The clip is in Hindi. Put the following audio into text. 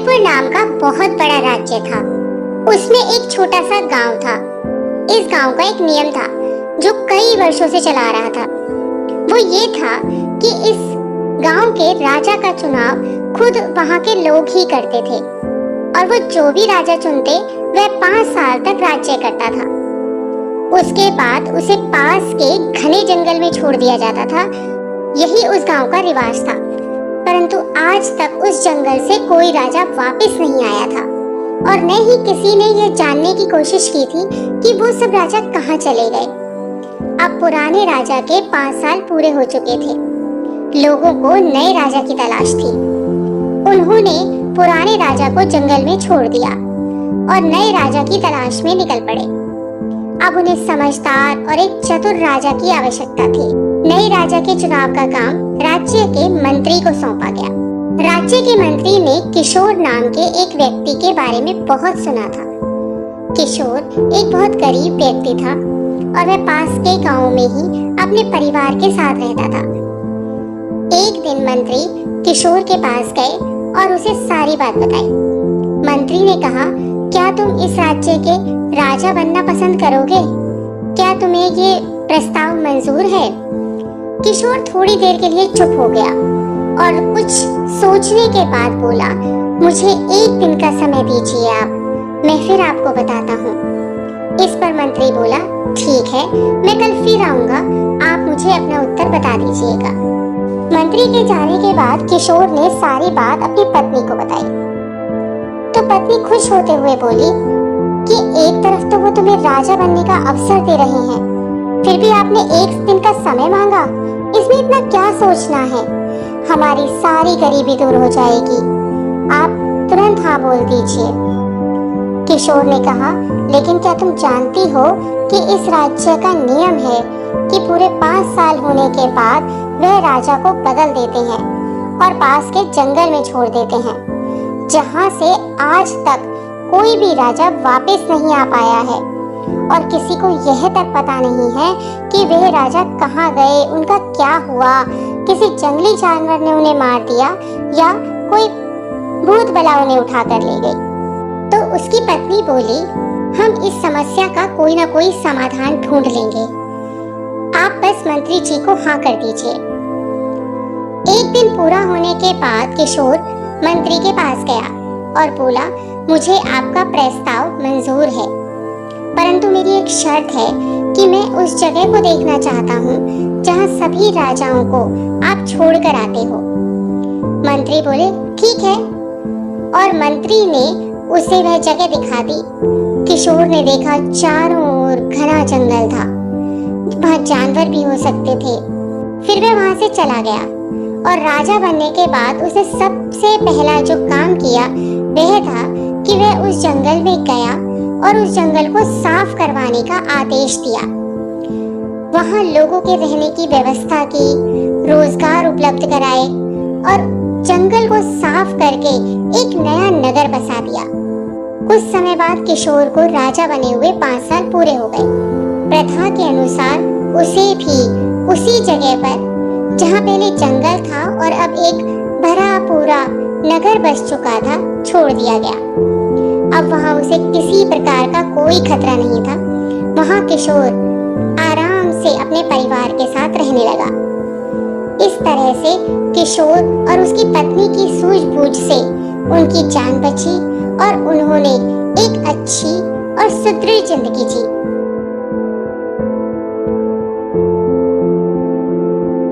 जयपुर नाम का बहुत बड़ा राज्य था। उसमें एक छोटा सा गांव था। इस गांव का एक नियम था जो कई वर्षों से चला आ रहा था। वो ये था कि इस गांव के राजा का चुनाव खुद वहां के लोग ही करते थे और वो जो भी राजा चुनते वह 5 साल तक राज्य करता था। उसके बाद उसे पास के घने जंगल में छोड़ दिया जाता था। यही उस गांव का रिवाज था। परंतु आज तक उस जंगल से कोई राजा वापस नहीं आया था और न ही किसी ने यह जानने की कोशिश की थी कि वो सब राजा कहाँ चले गए। अब पुराने राजा के 5 साल पूरे हो चुके थे। लोगों को नए राजा की तलाश थी। उन्होंने पुराने राजा को जंगल में छोड़ दिया और नए राजा की तलाश में निकल पड़े। अब उन्हें समझदार और एक चतुर राजा की आवश्यकता थी। नए राजा के चुनाव का काम राज्य के मंत्री को सौंपा गया। राज्य के मंत्री ने किशोर नाम के एक व्यक्ति के बारे में बहुत सुना था। किशोर एक बहुत गरीब व्यक्ति था और वह पास के गांव में ही अपने परिवार के साथ रहता था। एक दिन मंत्री किशोर के पास गए और उसे सारी बात बताई। मंत्री ने कहा, क्या तुम इस राज्य के राजा बनना पसंद करोगे? क्या तुम्हें ये प्रस्ताव मंजूर है? किशोर थोड़ी देर के लिए चुप हो गया और कुछ सोचने के बाद बोला, मुझे 1 दिन का समय दीजिए आप, मैं फिर आपको बताता हूँ। इस पर मंत्री बोला, ठीक है, मैं कल फिर आऊंगा, आप मुझे अपना उत्तर बता दीजिएगा। मंत्री के जाने के बाद किशोर ने सारी बात अपनी पत्नी को बताई। तो पत्नी खुश होते हुए बोली कि एक तरफ तो वो तुम्हें राजा बनने का अवसर दे रहे हैं, फिर भी आपने 1 दिन का समय मांगा, इसमें इतना क्या सोचना है? हमारी सारी गरीबी दूर हो जाएगी, आप तुरंत हाँ बोल दीजिए। किशोर ने कहा, लेकिन क्या तुम जानती हो कि इस राज्य का नियम है कि पूरे 5 साल होने के बाद वह राजा को बदल देते हैं और पास के जंगल में छोड़ देते हैं, जहाँ से आज तक कोई भी राजा वापस नहीं आ पाया है और किसी को यह तक पता नहीं है कि वह राजा कहाँ गए, उनका क्या हुआ, किसी जंगली जानवर ने उन्हें मार दिया या कोई भूत बला उन्हें उठा कर ले गई। तो उसकी पत्नी बोली, हम इस समस्या का कोई ना कोई समाधान ढूंढ लेंगे, आप बस मंत्री जी को हाँ कर दीजिए। 1 दिन पूरा होने के बाद किशोर मंत्री के पास गया और बोला, मुझे आपका प्रस्ताव मंजूर है, परंतु मेरी एक शर्त है कि मैं उस जगह को देखना चाहता हूँ जहाँ सभी राजाओं को आप छोड़कर आते हो। मंत्री बोले, ठीक है, और मंत्री ने उसे वह जगह दिखा दी। किशोर ने देखा चारों ओर घना जंगल था, वहाँ जानवर भी हो सकते थे। फिर वह वहाँ से चला गया और राजा बनने के बाद उसे सबसे पहला जो काम किया वह था कि वह उस जंगल में गया और उस जंगल को साफ करवाने का आदेश दिया। वहाँ लोगों के रहने की व्यवस्था की, रोजगार उपलब्ध कराए और जंगल को साफ करके एक नया नगर बसा दिया। कुछ समय बाद किशोर को राजा बने हुए 5 साल पूरे हो गए। प्रथा के अनुसार उसे भी उसी जगह पर जहाँ पहले जंगल था और अब एक भरा पूरा नगर बस चुका था, छोड़ दिया गया। अब वहाँ उसे किसी प्रकार का कोई खतरा नहीं था। वहाँ किशोर आराम से अपने परिवार के साथ रहने लगा। इस तरह से किशोर और उसकी पत्नी की सूझबूझ से उनकी जान बची और उन्होंने एक अच्छी और सुदृढ़ जिंदगी जी।